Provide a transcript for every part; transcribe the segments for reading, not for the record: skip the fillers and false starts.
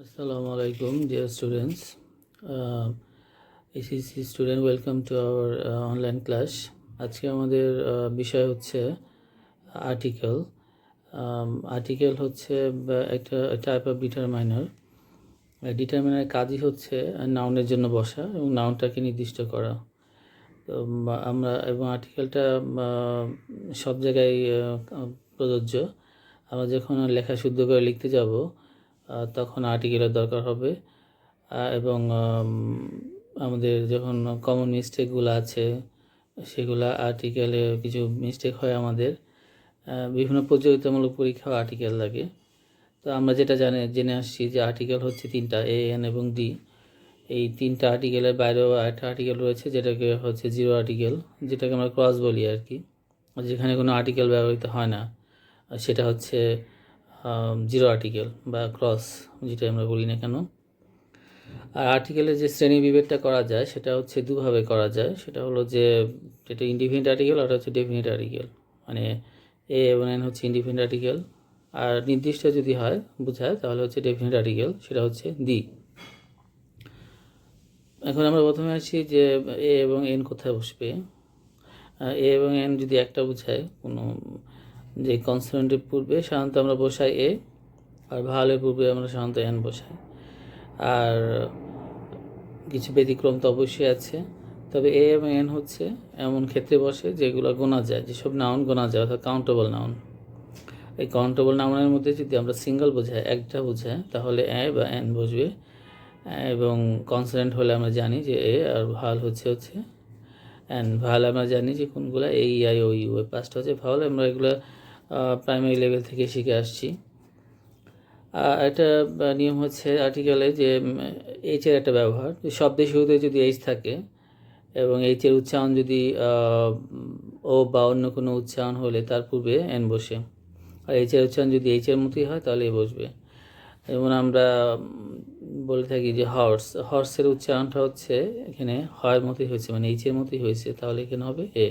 Assalamu alaikum, dear students. ACC student, welcome to our online class. আজকে আমাদের বিষয় হচ্ছে আর্টিকেল। আর্টিকেল হচ্ছে একটা টাইপ অফ ডিটারমাইনার। ডিটারমাইনারের কাজই হচ্ছে নাউনের জন্য বসা এবং নাউনটাকে নির্দিষ্ট করা। তো আমরা এবং আর্টিকেলটা সব জায়গায় প্রযোজ্য। আমরা যখন লেখা শুদ্ধ করে লিখতে যাব তখন আর্টিকেলের দরকার হবে এবং আমাদের যখন কমন মিস্টেকগুলো আছে সেগুলো আর্টিকেলে কিছু মিস্টেক হয় আমাদের। বিভিন্ন প্রতিযোগিতামূলক পরীক্ষাও আর্টিকেল লাগে। তো আমরা যেটা জেনে আসছি যে আর্টিকেল হচ্ছে তিনটা, এ এন এবং ডি। এই তিনটা আর্টিকেলের বাইরেও একটা আর্টিকেল রয়েছে যেটাকে হচ্ছে জিরো আর্টিকেল, যেটাকে আমরা ক্রস বলি আর কি, যেখানে কোনো আর্টিকেল ব্যবহৃত হয় না, সেটা হচ্ছে জিরো আর্টিকেল বা ক্রস, যেটা আমরা বলি না কেন। আর আর্টিকেলের যে শ্রেণী বিভেদটা করা যায় সেটা হচ্ছে দুভাবে করা যায়। সেটা হলো যে যেটা ইনডিফিনিট আর্টিকেল আর হচ্ছে ডেফিনিট আর্টিকেল, মানে এ এবং এন হচ্ছে ইনডিফিনিট আর্টিকেল, আর নির্দিষ্ট যদি হয় বোঝায় তাহলে হচ্ছে ডেফিনিট আর্টিকেল, সেটা হচ্ছে দি। এখন আমরা প্রথমে আসি যে এ এবং এন কোথায় বসবে। এ এবং এন যদি একটা বোঝায় কোনো যে কনসোনেন্টের পূর্বে সাধারণত আমরা বসাই এ, আর ভাওয়ালের পূর্বে আমরা সাধারণত এন বসাই। আর কিছু ব্যতিক্রম তো অবশ্যই আছে, তবে এ এবং এন হচ্ছে এমন ক্ষেত্রে বসে যেগুলো গোনা যায়, যেসব নাউন গোনা যায়, অর্থাৎ কাউন্টেবল নাউন। এই কাউন্টেবল নাউনের মধ্যে যদি আমরা সিঙ্গল বোঝাই, একটা বোঝাই, তাহলে এ বা এন বসবে। এবং কনসোনেন্ট হলে আমরা জানি যে এ, আর ভাওয়াল হচ্ছে এন। ভাওয়াল আমরা জানি যে কোনগুলো এ, ই, আই, ও, ইউ, এই পাঁচটা হচ্ছে ভাওয়াল। আমরা এগুলো প্রাইমারি লেভেল থেকে শিখে আসছি। একটা নিয়ম হচ্ছে আর্টিকেলে যে এইচের একটা ব্যবহার, শব্দের শুরুতে যদি এইচ থাকে এবং এইচের উচ্চারণ যদি ও বা অন্য কোনো উচ্চারণ হলে তার পূর্বে এন বসে, আর এইচের উচ্চারণ যদি এইচের মতোই হয় তাহলে এ বসবে। যেমন আমরা বলে থাকি যে হর্সের উচ্চারণটা হচ্ছে এখানে হয়ের মতোই হয়েছে, মানে এইচের মতোই হয়েছে, তাহলে এখানে হবে এ।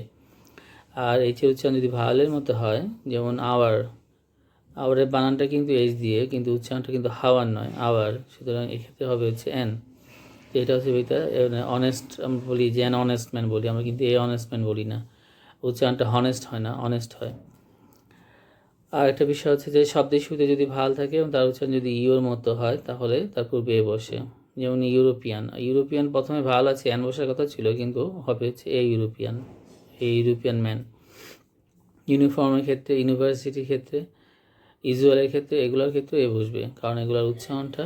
আর এইচের উচ্চারণ যদি ভাওয়ালের মতো হয়, যেমন আওয়ারের বানানটা কিন্তু এইচ দিয়ে, কিন্তু উচ্চারণটা কিন্তু হাওয়ার নয়, আওয়ার, সুতরাং এক্ষেত্রে হবে হচ্ছে এন। তো এটা হচ্ছে অনেস্ট, আমরা বলি যে অ্যান অনেস্ট ম্যান বলি আমরা, কিন্তু এ অনেস্ট ম্যান বলি না, উচ্চারণটা হনেস্ট হয় না, অনেস্ট হয়। আর একটা বিষয় হচ্ছে যে শব্দের শুরুতে যদি ভাল থাকে এবং তার উচ্চারণ যদি ইউর মতো হয় তাহলে তার পূর্বে এ বসে। যেমন ইউরোপিয়ান প্রথমে ভাল আছে, অ্যান বসার কথা ছিল, কিন্তু হবে হচ্ছে এ ইউরোপিয়ান ম্যান। ইউনিফর্মের ক্ষেত্রে, ইউনিভার্সিটির ক্ষেত্রে, ইউজুয়ালের ক্ষেত্রে, এগুলোর ক্ষেত্রে এ বসবে, কারণ এগুলোর উচ্চারণটা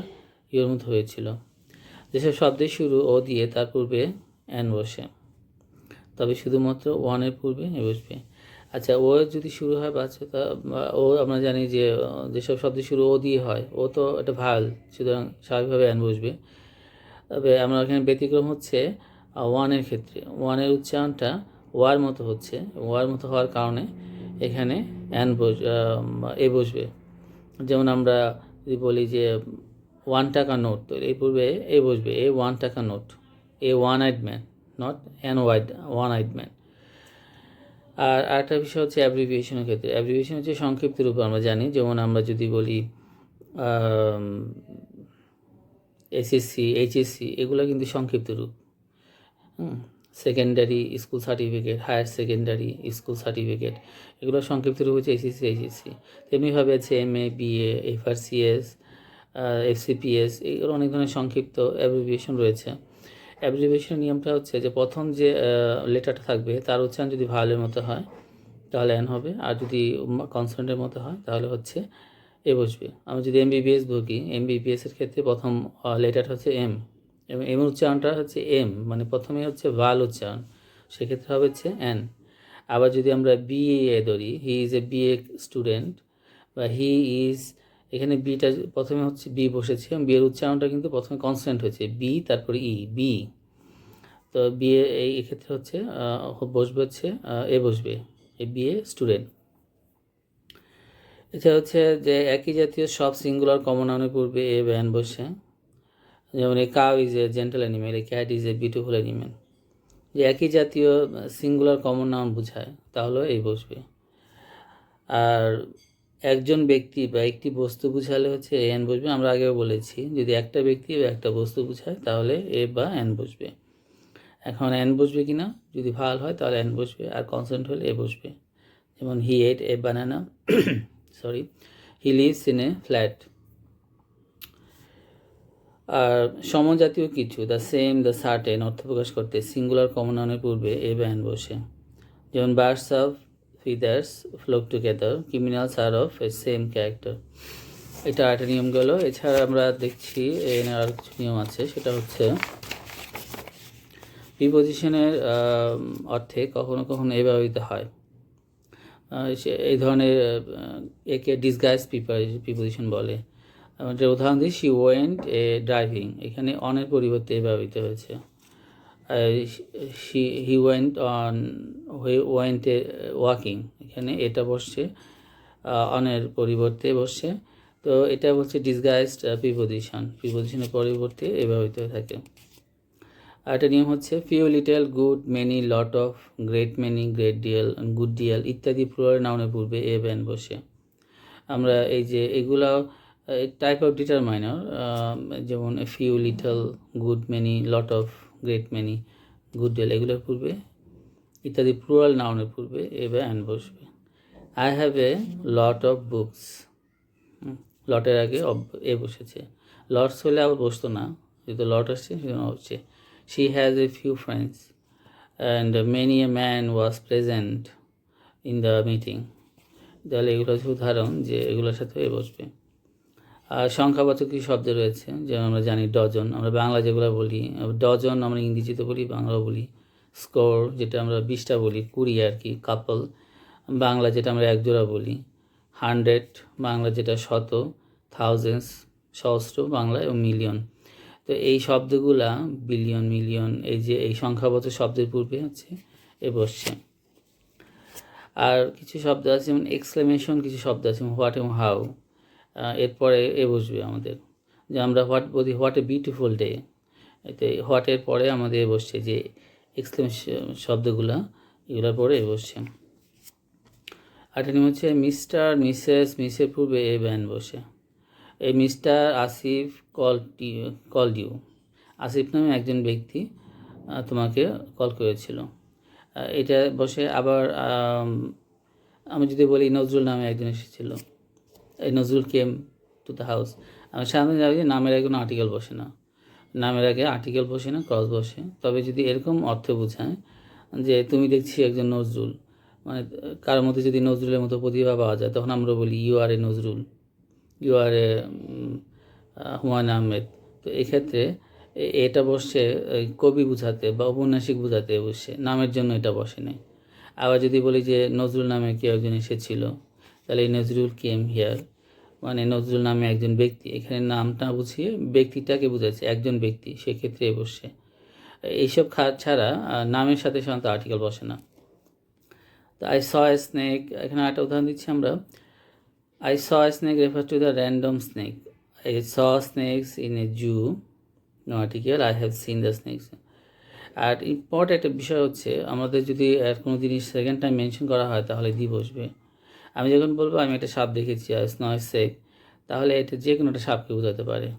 ইউর মতো হয়েছিল। যেসব শব্দের শুরু ও দিয়ে তার পূর্বে এন বসে, তবে শুধুমাত্র ওয়ানের পূর্বে এ বসবে। আচ্ছা, ও যদি শুরু হয় বাচ্চা, ও আমরা জানি যে যেসব শব্দের শুরু ও দিয়ে হয়, ও তো এটা ভাওয়াল, সুতরাং স্বাভাবিকভাবে এন বসবে। তবে আমরা এখানে ব্যতিক্রম হচ্ছে ওয়ানের ক্ষেত্রে, ওয়ানের উচ্চারণটা ওয়ার মতো হচ্ছে, ওয়ার মতো হওয়ার কারণে এখানে এ বসবে। যেমন আমরা যদি বলি যে 1 টাকা নোট, তো এই পূর্বে এ বসবে, এ 1 টাকা note, a one eyed man, not an one eyed man. আর আরেকটা বিষয় হচ্ছে অ্যাব্রিভিয়েশনের ক্ষেত্রে। অ্যাব্রিভিয়েশন হচ্ছে সংক্ষিপ্ত রূপ, আমরা জানি। যেমন আমরা যদি বলি এসএসসি, এইচএসসি, এগুলো কিন্তু সংক্ষিপ্ত রূপ। Secondary school certificate, higher secondary school certificate, এগুলো সংক্ষিপ্ত রূপ হচ্ছে এসএসসি, এইচএসসি। তেমনিভাবে আছে এমএ, বিএ, এফআরসিএস, এফসিপিএস, এগুলো অনেক ধরনের সংক্ষিপ্ত অ্যাব্রিভিয়েশন রয়েছে। অ্যাব্রিভিয়েশনের নিয়মটা হচ্ছে যে প্রথম যে লেটারটা থাকবে তার উচ্চারণ যদি ভাওয়ালের মতো হয় তাহলে এন হবে, আর যদি কনসোনেন্টের মতো হয় তাহলে হচ্ছে এ বসবে। আমরা যদি এমবিবিএস বলি, এমবিবিএসের ক্ষেত্রে প্রথম লেটারটা হচ্ছে এম, এবং এম উচ্চারণটা হচ্ছে এম, মানে প্রথমে হচ্ছে ভাওয়াল উচ্চারণ, সেক্ষেত্রে হবে হচ্ছে এন। আবার যদি আমরা বিএ ধরি, he is a BA student, বা হি ইজ, এখানে বিটা প্রথমে হচ্ছে বি বসেছে এবং বি এর উচ্চারণটা কিন্তু প্রথমে কনসোনেন্ট হয়েছে, বি তারপরে ই, বি। তো বিএ এই ক্ষেত্রে হচ্ছে বসবে হচ্ছে এ বসবে, এ বিএ স্টুডেন্ট। এটা হচ্ছে যে একই জাতীয় সব সিঙ্গুলার কমন নাউনের পূর্বে এ বা এন বসে। যেমন a cow is a gentle animal, A cat is a beautiful animal. যে একই জাতীয় সিঙ্গুলার কমন নাউন বোঝায় তাহলে এই বসবে। আর একজন ব্যক্তি বা একটি বস্তু বুঝালে হচ্ছে এন বসবে। আমরা আগেও বলেছি যদি একটা ব্যক্তি বা একটা বস্তু বুঝায় তাহলে এ বা এন বসবে। এখন এন বসবে কি না, যদি ভাল হয় তাহলে এন বসবে, আর কনসোনেন্ট হলে এ বসবে। যেমন he ate a banana, sorry, he lives in a flat. আর সমজাতীয় কিছু, দ্য সেম, দ্য সার্টেন অর্থ প্রকাশ করতে সিঙ্গুলার কমন নাউনের পূর্বে এ বা এন বসে। যেমন birds of feathers flock together, criminals are of a same character. এটা একটা নিয়ম গেল। এছাড়া আমরা দেখছি এর আর কিছু নিয়ম আছে, সেটা হচ্ছে প্রিপোজিশনের অর্থে কখনো কখনো এ ব্যবহৃত হয়। এই ধরনের একে ডিসগাইজ প্রিপোজিশন বলে। আমাদের উদাহরণ দিই, শি ওয়েন্ট এ ড্রাইভিং, এখানে অনের পরিবর্তে এ ব্যবহৃত হয়েছে। He went on went A walking, এখানে এটা বসছে অনের পরিবর্তে বসছে। তো এটা বলছে ডিসগাইজড প্রিপোজিশনের পরিবর্তে এ ব্যবহৃত হয়ে থাকে। আর একটা নিয়ম হচ্ছে few, little, good, many, lot of, great many, great deal, good deal ইত্যাদি প্লুরাল নাউনের পূর্বে এ বা এন বসে। আমরা এই যে এগুলা টাইপ অফ ডিটারমাইনার, যেমন few, little, good, many, lot of, great many, good deal, এগুলোর পূর্বে ইত্যাদি প্লুরাল নাউনের পূর্বে এ বা এন বসবে। I have A lot of books, লটের আগে এ বসেছে। লটস হলে আবার বসতো না, যেহেতু লট আসছে সেজন্য হচ্ছে। She has a few friends and many a man was present in the meeting. তাহলে এগুলো হচ্ছে উদাহরণ যে এগুলোর সাথে এ বসবে। আর সংখ্যাবাচক কিছু শব্দ রয়েছে, যেমন আমরা জানি ডজন, আমরা বাংলা যেগুলো বলি ডজন আমরা ইংরেজিতে বলি, বাংলাও বলি। স্কোর যেটা আমরা 20টা বলি, 20 আর কি। কাপল বাংলা যেটা আমরা একজোড়া বলি। 100 বাংলা যেটা শত। থাউজেন্ডস সহস্র বাংলা, এবং মিলিয়ন। তো এই শব্দগুলা বিলিয়ন, মিলিয়ন, এই যে এই সংখ্যাবাচক শব্দের পূর্বে হচ্ছে এ বসছে। আর কিছু শব্দ আছে যেমন এক্সক্লেমেশন, কিছু শব্দ আছে যেমন হোয়াট এবং হাউ, এরপরে এ বসবে আমাদের। যে আমরা হোয়াট বলি, হোয়াট এ বিউটিফুল ডে, এতে হোয়াটের পরে আমাদের এ বসছে, যে এক্সক্লেমেশন শব্দগুলা এগুলোর পরে এ বসছে। আরেকটা নিয়ম হচ্ছে মিস্টার, মিসেস, মিসের পূর্বে এ বা এন বসে। এই Mister Asif called you, Asif নামে একজন ব্যক্তি তোমাকে কল করেছিল, এটা বসে। আবার আমি যদি বলি নজরুল নামে একজন এসেছিল, এই Nazrul came to the house, আমি সাধারণত জানি যে নামের আগে কোনো আর্টিকেল বসে না, নামের আগে আর্টিকেল বসে না, ক্রস বসে। তবে যদি এরকম অর্থ বোঝায় যে তুমি দেখছি একজন নজরুল, মানে কারোর মধ্যে যদি নজরুলের মতো প্রতিভা পাওয়া যায়, তখন আমরা বলি you are a Nazrul, you are a Humayun Ahmed. তো এক্ষেত্রে এটা বসছে কবি বুঝাতে বা ঔপন্যাসিক বুঝাতে বসে, নামের জন্য এটা বসে নেই। আবার যদি বলি যে নজরুল নামে কেউ একজন এসেছিল, তাহলে এই নজরুল কেম হিয়ার, মানে নজরুল নামে একজন ব্যক্তি, এখানে নামটা বুঝিয়ে ব্যক্তিটাকে বুঝাচ্ছে, একজন ব্যক্তি, সেক্ষেত্রে বসে। এইসব ছাড়া নামের সাথে সাধারণত আর্টিকেল বসে না। তো আই স এ স্নেক, এখানে একটা উদাহরণ দিচ্ছি আমরা। I saw a snake refers to the random snake. I saw snakes in a zoo. No article. I have seen the snakes. আর ইম্পর্টেন্ট একটা বিষয় হচ্ছে, আমাদের যদি কোনো জিনিস সেকেন্ড টাইম মেনশন করা হয় তাহলে দি বসবে। আমি যখন বলবো আমি একটা সাপ দেখেছি, আই স এ স্নেক, তাহলে এটা যে কোনো একটা সাপকে বোঝাতে পারে,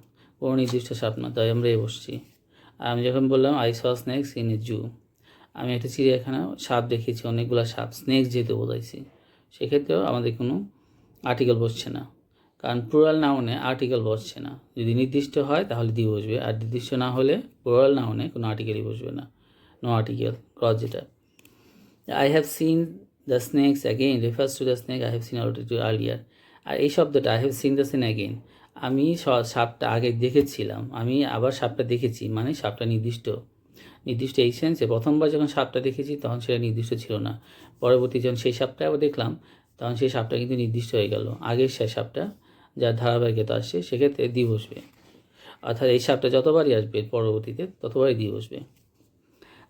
কোনো নির্দিষ্ট সাপ না, তাই আমরা এ বসছি। আর আমি যখন বললাম I saw snakes in a zoo, আমি একটা চিড়িয়াখানা সাপ দেখেছি, অনেকগুলো সাপ, স্নেকস যেহেতু বোঝাইছি, সেক্ষেত্রেও আমাদের কোনো আর্টিকেল বসছে না, কারণ প্লুরাল নাউনে আর্টিকেল বসছে না। যদি নির্দিষ্ট হয় তাহলে দি বসবে, আর নির্দিষ্ট না হলে প্লুরাল নাউনে কোনো আর্টিকেলই বসবে না, নো আর্টিকেল, ক্রস যেটা। I have seen the snakes again refers to the snake I have seen already earlier. আর এই শব্দটা I have seen the snake again, আমি সাপটা আগে দেখেছিলাম, আমি আবার সাপটা দেখেছি, মানে সাপটা নির্দিষ্ট এই সেন্সে প্রথমবার যখন সাপটা দেখেছি তখন সেটা নির্দিষ্ট ছিল না, পরবর্তী যখন সেই সাপটা আবার দেখলাম তখন সেই সাপটা কিন্তু নির্দিষ্ট হয়ে গেল, আগের সেই সাপটা যার ধারাবাহিকতা আসছে, সেক্ষেত্রে দি বসবে। অর্থাৎ এই সাপটা যতবারই আসবে পরবর্তীতে ততবারই দি বসবে।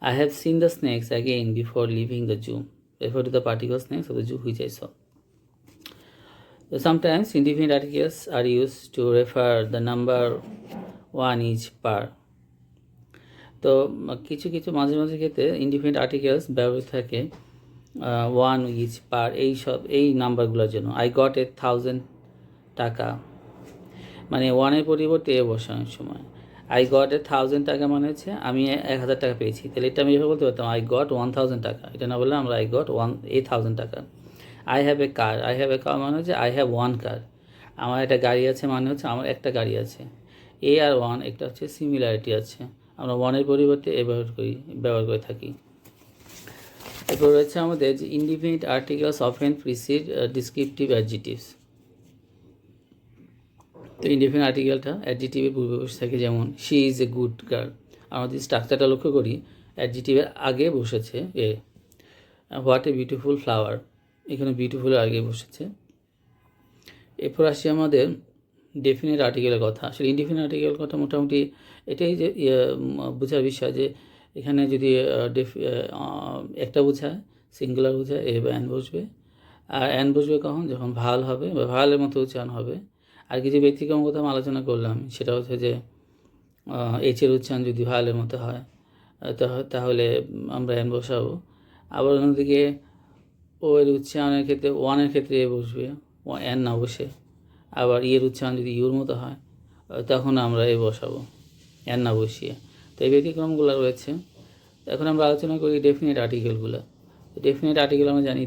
I have seen the snakes again before leaving the zoo, refer to the particular snakes of the zoo which I saw. So sometimes indefinite articles are used to refer the number one each per. তো কিছু কিছু মাঝে মাঝে ক্ষেত্রে indefinite articles ব্যবহৃত থাকে one each পার, এই নাম্বারগুলোর জন্য। আই গট 1,000 টাকা, মানে ওয়ানের পরিবর্তে এ বসানোর সময় আই গট 1,000 টাকা মানে হচ্ছে আমি 1,000 টাকা পেয়েছি, তাহলে এটা আমি এভাবে বলতে পারতাম আই গট 1,000 টাকা, এটা না বললে আমরা আই গট 1,000 টাকা। I have a car, I have a car মানে হচ্ছে আই হ্যাভ ওয়ান কার, আমার একটা গাড়ি আছে মানে হচ্ছে আমার একটা গাড়ি আছে। এ আর ওয়ান একটা হচ্ছে সিমিলারিটি আছে, আমরা ওয়ানের পরিবর্তে এ ব্যবহার করে থাকি। এরপর রয়েছে আমাদের যে indefinite articles often precede descriptive adjectives. তো ইনডিফিনিট আর্টিকেলটা অ্যাডজেক্টিভের পূর্বে বসে থাকে, যেমন she is a good girl, আমরা যদি স্ট্রাকচারটা লক্ষ্য করি অ্যাডজেক্টিভের আগে বসেছে এ। হোয়াট এ বিউটিফুল ফ্লাওয়ার, এখানে বিউটিফুলের আগে বসেছে। এরপর আসি আমাদের ডেফিনিট আর্টিকেলের কথা। আসলে ইনডিফিনিট আর্টিকেলের কথা মোটামুটি এটাই যে বোঝার বিষয় যে এখানে যদি একটা বোঝায়, সিঙ্গুলার বোঝায়, এ বা অ্যান বসবে। আর অ্যান বসবে কখন, যখন ভাল হবে বা ভালের মতো উচ্চারণ হবে। আর কিছু ব্যতিক্রম কথা আমি আলোচনা করলাম, সেটা হচ্ছে যে এইচের উচ্চারণ যদি ভালের মতো হয় তাহলে আমরা অ্যান বসাবো। আবার অন্যদিকে ও এর উচ্চারণের ক্ষেত্রে ওয়ানের ক্ষেত্রে এ বসবে, অ্যান না বসে। আবার ইয়ের উচ্চারণ যদি ইউর মতো হয় তখন আমরা এ বসাবো, অ্যান না বসিয়ে। তো এই ব্যতিক্রমগুলো রয়েছে। এখন আমরা আলোচনা করি ডেফিনিট আর্টিকেলগুলো। ডেফিনিট আর্টিকেল আমরা জানি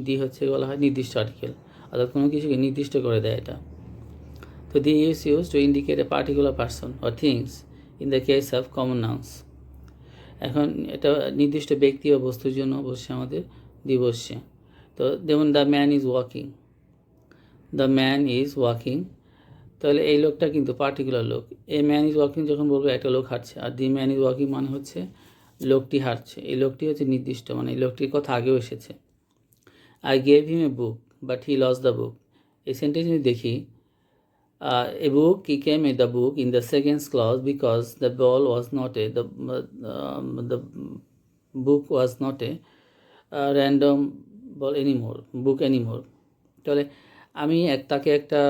দি হচ্ছে বলা হয় নির্দিষ্ট আর্টিকেল, অর্থাৎ কোনো কিছুকে নির্দিষ্ট করে দেয় এটা। তো the is use to indicate a particular person or things in the case of common nouns. এখন এটা নির্দিষ্ট ব্যক্তি বা বস্তুর জন্য বসছে আমাদের দি বসছে। তো যেমন the man is walking, the man is walking, তাহলে এই লোকটা কিন্তু পার্টিকুলার লোক। এ ম্যান ইজ ওয়াকিং যখন বলবো একটা লোক হাঁটছে, আর দি ম্যান ইজ ওয়াকিং মানে হচ্ছে লোকটি হাঁটছে, এই লোকটি হচ্ছে নির্দিষ্ট, মানে এই লোকটির কথা আগেও এসেছে। I gave him a book but he lost the book, এই সেন্টেন্স যদি দেখি, a book he came a the book in the second clause because the ball was not a the book was not a random ball anymore book anymore. তাহলে আমি তাকে একটা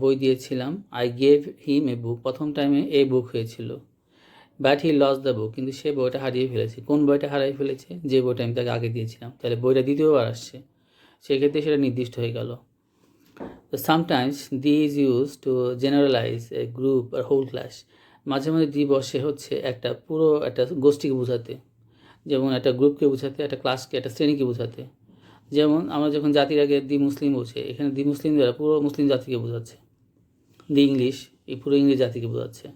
বই দিয়েছিলাম, I gave him a বুক, প্রথম টাইমে এ বুক হয়েছিল, but he lost the বুক, কিন্তু সে বইটা হারিয়ে ফেলেছে। কোন বইটা হারিয়ে ফেলেছে? যে বইটা আমি তাকে আগে দিয়েছিলাম, তাহলে বইটা দ্বিতীয়বার আসছে, সেক্ষেত্রে সেটা নির্দিষ্ট হয়ে গেল। Sometimes the is use to generalise a group or whole class, মাঝে মাঝে দি বসে হচ্ছে একটা পুরো একটা গোষ্ঠীকে বোঝাতে, যেমন একটা গ্রুপকে বোঝাতে, একটা ক্লাসকে, একটা শ্রেণীকে বোঝাতে। যেমন আমরা যখন জাতির আগে দি মুসলিম বলছে, এখানে দি মুসলিম দ্বারা পুরো মুসলিম জাতিকে বোঝাচ্ছে। দি ইংলিশ, এই পুরো ইংরেজ জাতিকে বোঝাচ্ছে।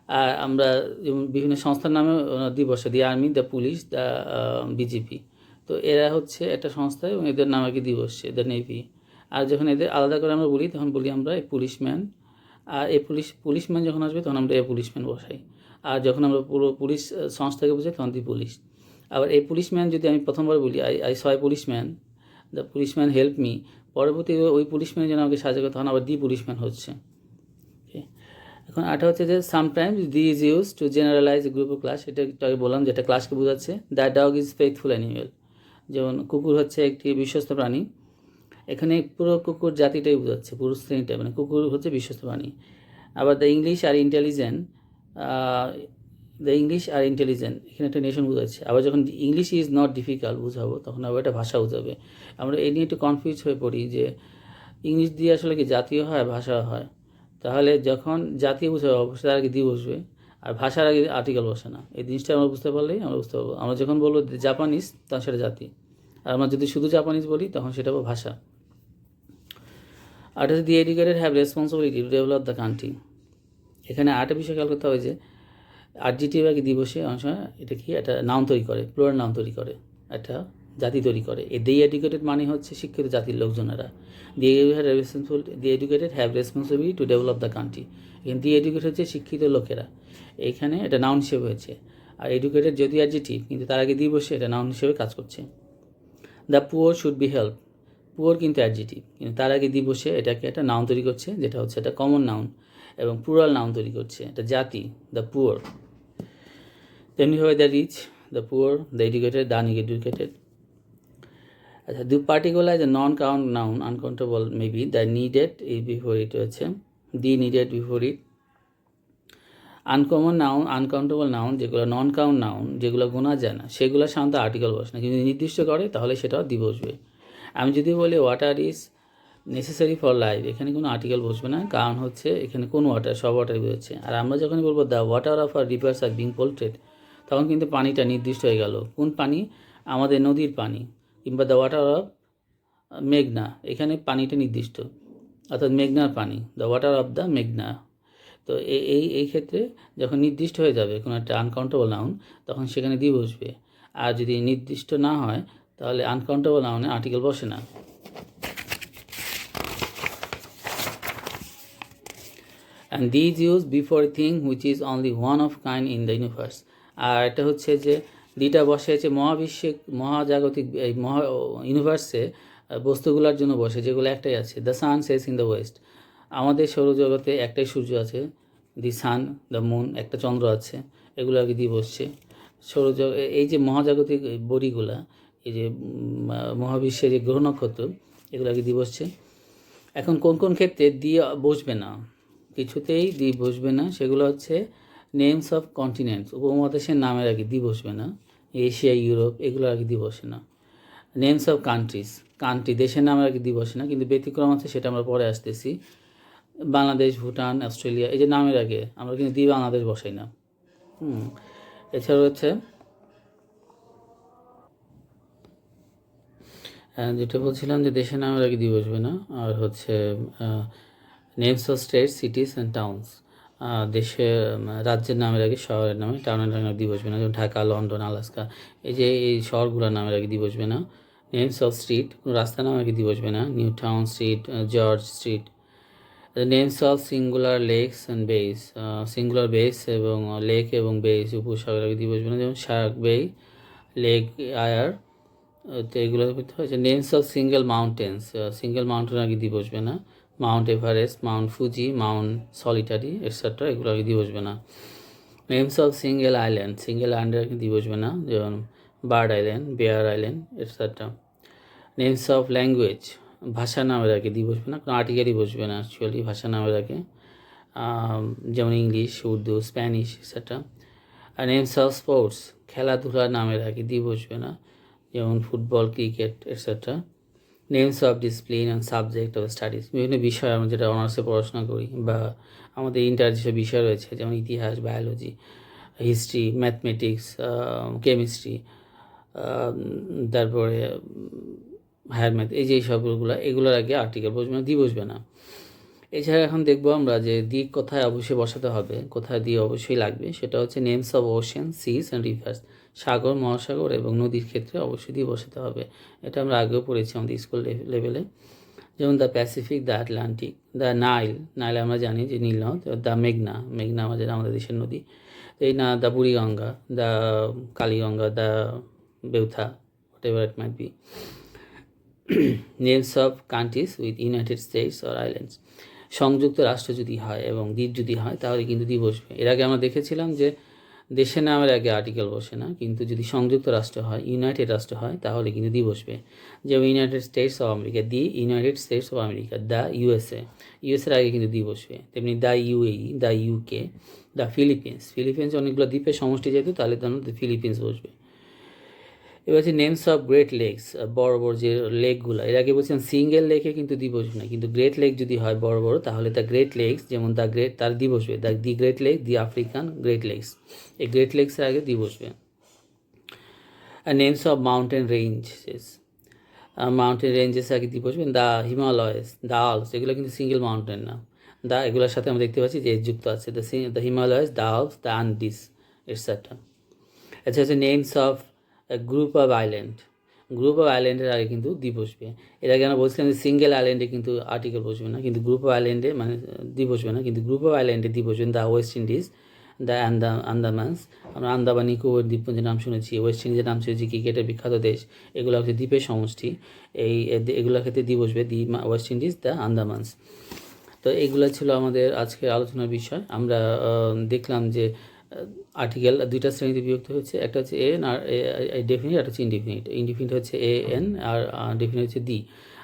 আর আমরা যেমন বিভিন্ন সংস্থার নামে দি বসে, the army, the police, the BJP, তো এরা হচ্ছে একটা সংস্থা এবং এদের নাম আগে দি বসছে, দ্য নেভি। আর যখন এদের আলাদা করে আমরা বলি তখন বলি আমরা এই পুলিশম্যান, আর এই পুলিশম্যান যখন আসবে তখন আমরা এই পুলিশম্যান বসাই। আর যখন আমরা পুরো পুলিশ সংস্থাকে বোঝাই তখন দি পুলিশ। আবার এই পুলিশম্যান যদি আমি প্রথমবার বলি I saw A policeman, the policeman help me, পরবর্তী ওই পুলিশম্যান যেন আমাকে সাহায্য করে তখন আবার দি পুলিশম্যান হচ্ছে। এখন আটা হচ্ছে যে sometimes the is use to generalise group of class, এটা একটু আগে বললাম যেটা ক্লাসকে বোঝাচ্ছে। The dog is faithful animal, যেমন কুকুর হচ্ছে একটি বিশ্বস্ত প্রাণী, এখানে পুরো কুকুর জাতিটাই বোঝাচ্ছে, পুরো শ্রেণীটা, মানে কুকুর হচ্ছে বিশ্বস্ত প্রাণী। আবার the English are intelligent, the English are intelligent, এখানে একটা নেশন বোঝাচ্ছে। আবার যখন ইংলিশ ইজ নট ডিফিকাল্ট বুঝাবো তখন আবার একটা ভাষা বোঝাবে। আমরা এই নিয়ে একটু কনফিউজ হয়ে পড়ি যে ইংলিশ দিয়ে আসলে কি জাতীয় হয় ভাষা হয়, তাহলে যখন জাতীয় বোঝাবে অবশ্যই তার আগে দি বসবে, আর ভাষার আগে আর্টিকেল বসে না। এই জিনিসটা আমরা বুঝতে পারলেই আমরা বুঝতে পারবো। আমরা যখন বলবো জাপানিজ তখন সেটা জাতি, আর আমরা যদি শুধু জাপানিজ বলি তখন সেটা ভাষা। আর হচ্ছে the educated have responsibility to develop the country, এখানে আরেকটা বিষয় খেয়াল করতে হবে যে আরজিটিভ আগে দি বসে অনেক সময় এটা কি একটা নাউন তৈরি করে, প্লুরাল নাউন তৈরি করে, একটা জাতি তৈরি করে। এই দি এডুকেটেড মানে হচ্ছে শিক্ষিত জাতির লোকজনেরা। The educated have responsibility to develop the country, এখানে দি এডুকেটেড হচ্ছে শিক্ষিত লোকেরা, এইখানে এটা নাউন হিসেবে হয়েছে। আর এডুকেটেড যদি অ্যাডজেক্টিভ কিন্তু তার আগে দি বসে এটা নাউন হিসেবে কাজ করছে। The poor should be help, poor কিন্তু অ্যাডজেক্টিভ কিন্তু তার আগে দি বসে এটাকে একটা নাউন তৈরি করছে, যেটা হচ্ছে একটা কমন নাউন এবং প্লুরাল নাউন তৈরি করছে, এটা জাতি, দ্য পুয়ার। তেমনিভাবে the rich, the poor, the educated, the uneducated. আচ্ছা, দ্য পার্টিকুলার যে non count noun uncountable maybe the needed এই বিফোর ইট হচ্ছে the needed before it. Uncommon noun, uncountable noun, যেগুলো নন কাউন্ট নাউন, যেগুলো গোনা যায় না, সেগুলো সাধারণত আর্টিকেল বসে না, কিন্তু নির্দিষ্ট করে তাহলে সেটাও দি বসবে। আমি যদি বলি water is necessary for life, এখানে কোনো আর্টিকেল বসবে না, কারণ হচ্ছে এখানে কোন ওয়াটার, সব ওয়াটার বোঝাচ্ছে। আর আমরা যখনই বলবো the water of our rivers are being polluted, তখন কিন্তু পানিটা নির্দিষ্ট হয়ে গেল। কোন পানি? আমাদের নদীর পানি। কিংবা দ্য ওয়াটার অফ মেঘনা, এখানে পানিটা নির্দিষ্ট, অর্থাৎ মেঘনার পানি, দ্য ওয়াটার অফ দ্য মেঘনা। তো এই ক্ষেত্রে যখন নির্দিষ্ট হয়ে যাবে কোনো একটা আনকাউন্টেবল নাউন, তখন সেখানে দি বসবে। আর যদি নির্দিষ্ট না হয় তাহলে আনকাউন্টেবল নাউনে আর্টিকেল বসে না। And these use before thing which is only one of kind in the universe. আর এটা হচ্ছে যে দিটা বসে আছে মহাবিশ্বে, মহাজাগতিক এই ইউনিভার্সে বস্তুগুলোর জন্য বসে, যেগুলো একটাই আছে। দ্য সান সেস ইন দ্য ওয়েস্ট, আমাদের সৌরজগতে একটাই সূর্য আছে। দি সান, দ্য মুন, একটা চন্দ্র আছে, এগুলো আগে দিয়ে বসছে। সৌরজগ, এই যে মহাজাগতিক বডিগুলা, এই যে মহাবিশ্বের যে গ্রহ নক্ষত্র, এগুলো আগে দিয়ে বসছে। এখন কোন কোন ক্ষেত্রে দিয়ে বসবে না, কিছুতেই দি বসবে না, সেগুলো হচ্ছে নেমস অফ কন্টিনেন্টস, উপমহাদেশের নামের আগে দি বসবে না। এশিয়া, ইউরোপ, এগুলোর আগে দি বসে না। নেমস অফ কান্ট্রিজ, কান্ট্রি, দেশের নামের আগে দি বসে না, কিন্তু ব্যতিক্রম আছে, সেটা আমরা পরে আসতেছি। বাংলাদেশ, ভুটান, অস্ট্রেলিয়া, এই যে নামের আগে আমরা কিন্তু দি বাংলাদেশ বসাই না। এছাড়া হচ্ছে যেটা বলছিলাম যে দেশের নামের আগে দি বসবে না। আর হচ্ছে names of state, cities and towns, দেশের রাজ্যের নামের আগে শহরের নামে, টাউনের নামের আগে দি বসবে না, যেমন ঢাকা, লন্ডন, আলাস্কা, এই যে এই শহরগুলোর নামের আগে দি বসবে না। নেমস অফ স্ট্রিট, কোনো রাস্তার নামের আগে দি বসবে না, New Town Street, George Street. Names of singular lakes and bays, singular bays এবং লেক এবং বেস, উপসাগরের আগে দি বসবে না, যেমন শার্ক বে, লেক আয়ার, তো এগুলোর ভিতরে হচ্ছে names of single mountains, single mountain আগে দিয়ে বসবে না, Mount Everest, Mount Fuji, Mount Solitary, etcetera, এগুলো আগে দিয়ে বসবে না। Names of single island, single আইল্যান্ডের আগে দিয়ে বসবে না, যেমন Bird Island, Bear Island, etcetera. Names of language, ভাষা নামের আগে দিয়ে বসবে না, কোনো আর্টিকেলই বসবে না অ্যাকচুয়ালি ভাষা নামের আগে, যেমন ইংলিশ, উর্দু, স্প্যানিশ, এটসেট্রা। আর নেমস অফ স্পোর্টস, খেলাধুলার নামের আগে দিয়ে বসবে না, যেমন football, cricket, etcetera. Names of discipline and subject of studies, বিভিন্ন বিষয় আমরা যেটা অনার্সে পড়াশোনা করি বা আমাদের ইন্টার যেসব বিষয় রয়েছে, যেমন ইতিহাস, বায়োলজি, হিস্ট্রি, ম্যাথমেটিক্স, কেমিস্ট্রি, তারপরে হায়ার ম্যাথ, এই যে সবগুলো, এগুলোর আগে আর্টিকেল বসবে না, দি বসবে না। এছাড়া এখন দেখবো আমরা যে দিক কোথায় অবশ্যই বসাতে হবে, কোথায় দিয়ে অবশ্যই লাগবে, সেটা হচ্ছে names of ocean, seas and rivers, সাগর, মহাসাগর এবং নদীর ক্ষেত্রে অবশ্যই দিয়ে বসাতে হবে। এটা আমরা আগেও পড়েছি আমাদের স্কুল লেভেলে, যেমন the Pacific, the Atlantic, the Nile, Nile আমরা জানি যে নীল নদ, দ্য মেঘনা, মেঘনা আমাদের দেশের নদী, এই না, the Buriganga, the Kaliganga, the Beutha, whatever it might be. Names of countries with United States or islands, সংযুক্ত রাষ্ট্র যদি হয় এবং দ্বীপ যদি হয় তাহলে কিন্তু দ্বীপ বসবে। এর আগে আমরা দেখেছিলাম যে দেশের নামের আগে আর্টিকেল বসে না, কিন্তু যদি সংযুক্ত রাষ্ট্র হয়, ইউনাইটেড রাষ্ট্র হয়, তাহলে কিন্তু দ্বীপ বসবে। যেমন United States of America, the United States of America, the USA, ইউএসএর আগে কিন্তু দ্বীপ বসবে। তেমনি the UAE, the UK, the Philippines, Philippines অনেকগুলো দ্বীপের সমষ্টি যেহেতু, তাহলে তখন ফিলিপিন্স বসবে। এবার হচ্ছে নেমস অফ গ্রেট লেকস, বড় বড় যে লেকগুলো, এর আগে বলছিলাম সিঙ্গেল লেকে কিন্তু দ্বীপ বসবে না, কিন্তু গ্রেট লেক যদি হয় বড় বড়, তাহলে দ্য গ্রেট লেকস, যেমন দ্য গ্রেট, তার দ্বীপ বসবে, the great lake, the African Great Lakes, এই গ্রেট লেকসের আগে দ্বীপ বসবে। আর names of mountain ranges, mountain ranges আগে দ্বীপ বসবে। দ্য হিমালয়স, দ্য আল্পস, এগুলো কিন্তু সিঙ্গেল মাউন্টেন না, দ্য এগুলোর সাথে আমরা দেখতে পাচ্ছি যে যুক্ত আছে, the Himalayas, the Alps, the Andes, etcetera. আচ্ছা হচ্ছে names of group of island, group of আইল্যান্ডের আগে কিন্তু দ্বীপ বসবে। এর আগে আমরা বলছিলাম যে সিঙ্গেল আইল্যান্ডে কিন্তু আর্টিকেল বসবে না, কিন্তু গ্রুপ অফ আইল্যান্ডে মানে দ্বীপ বসবে না, কিন্তু গ্রুপ অফ আইল্যান্ডে দ্বীপ বসবেন। দ্য ওয়েস্ট ইন্ডিজ, দ্য আন্দামানস, আমরা আন্দামান নিকোবর দ্বীপপুঞ্জের নাম শুনেছি, ওয়েস্ট ইন্ডিজের নাম শুনেছি, ক্রিকেটের বিখ্যাত দেশ, এগুলো হচ্ছে দ্বীপের সমষ্টি, এগুলোর ক্ষেত্রে দ্বীপ বসবে, দি ওয়েস্ট ইন্ডিজ, দ্য আন্দামানস। তো এগুলো ছিল আমাদের আজকের আলোচনার বিষয়। আমরা দেখলাম যে আর্টিকেল দুইটা শ্রেণীতে বিভক্ত হচ্ছে, একটা হচ্ছে এন আর ডেফিনিট, একটা হচ্ছে ইনডিফিনিট। ইনডিফিনিট হচ্ছে এ এন আর ডেফিনিট হচ্ছে দি।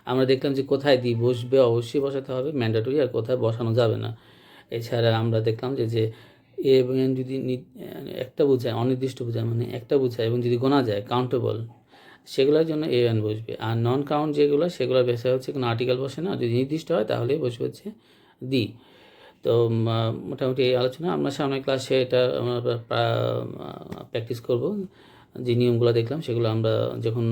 আমরা দেখলাম যে কোথায় দি বসবে, অবশ্যই বসাতে হবে ম্যান্ডেটরি, আর কোথায় বসানো যাবে না। এছাড়া আমরা দেখলাম যে এ এবং এন যদি একটা বোঝায়, অনির্দিষ্ট বোঝায় মানে একটা বোঝায় এবং যদি গোনা যায় কাউন্টেবল, সেগুলোর জন্য এ এন বসবে। আর নন কাউন্ট যেগুলো সেগুলোর বেশি হচ্ছে কোনো আর্টিকেল বসে না, যদি নির্দিষ্ট হয় তাহলে বসবে হচ্ছে দি। তো মোটামুটি এই আলোচনা, আমরা সামনের ক্লাসে এটা আমরা প্র্যাকটিস করব। যে নিয়মগুলো দেখলাম সেগুলো আমরা যখন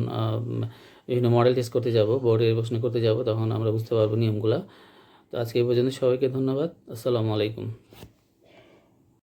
বিভিন্ন মডেল টেস্ট করতে যাব, বোর্ডের প্রশ্ন করতে যাব, তখন আমরা বুঝতে পারবো নিয়মগুলো। তো আজকে এই পর্যন্ত, সবাইকে ধন্যবাদ। আসসালামু আলাইকুম।